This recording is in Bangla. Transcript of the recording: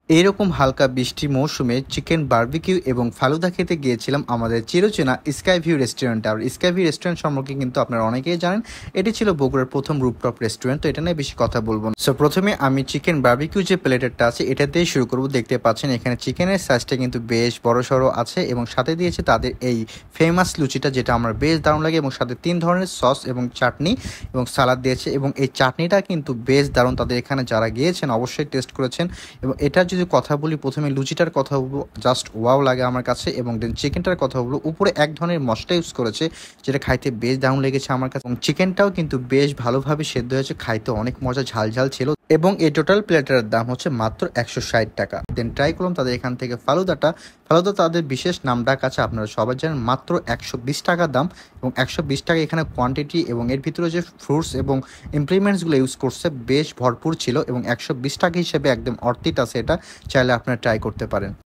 এইরকম হালকা বৃষ্টির মৌসুমে চিকেন বারবিকিউ এবং ফালুদা খেতে গিয়েছিলাম আমাদের চিরচেনা স্কাই ভিউ রেস্টুরেন্টে। আর স্কাই ভিউ রেস্টুরেন্ট সম্পর্কে কিন্তু আপনারা অনেকেই জানেন। এটি ছিল বগুড়ার প্রথম রুফটপ রেস্টুরেন্ট, তো এটা নিয়ে বেশি কথা বলবো না। সো প্রথমে আমি চিকেন বারবিকিউ যে প্লেটারটা আছে এটা দিয়ে শুরু করবো। দেখতে পাচ্ছেন এখানে চিকেনের সাইজটা কিন্তু বেশ বড় সড়ো আছে এবং সাথে দিয়েছে তাদের এই ফেমাস লুচিটা, যেটা আমার বেশ দারুণ লাগে, এবং সাথে 3 ধরনের সস এবং চাটনি এবং সালাদ দিয়েছে। এবং এই চাটনিটা কিন্তু বেশ দারুণ, তাদের এখানে যারা গিয়েছেন অবশ্যই টেস্ট করেছেন। এবং এটার যদি কথা বলি, প্রথমে লুচিটার কথা বলবো, জাস্ট ওয়াও লাগে আমার কাছে। এবং দেন চিকেনটার কথা বলবো, উপরে এক ধরনের মশলা ইউজ করেছে যেটা খাইতে বেশ দারুণ লেগেছে আমার কাছে। এবং চিকেনটাও কিন্তু বেশ ভালোভাবে সেদ্ধ হয়েছে, খাইতে অনেক মজা, ঝাল ঝাল ছিল। এবং এই টোটাল প্লেটারের দাম হচ্ছে মাত্র 160 টাকা। দেন ট্রাই করলাম তাদের এখান থেকে ফালুদাটা। ফালুদা তাদের বিশেষ নাম ডাক আছে, আপনারা সবাই জানেন। মাত্র 120 টাকা দাম, এবং 120 টাকা এখানে কোয়ান্টিটি এবং এর ভিতরে যে ফ্রুটস এবং ইমপ্লিমেন্টসগুলো ইউজ করছে বেশ ভরপুর ছিল। এবং 120 টাকা হিসেবে একদম অর্থিত আছে এটা, চাইলে আপনারা ট্রাই করতে পারেন।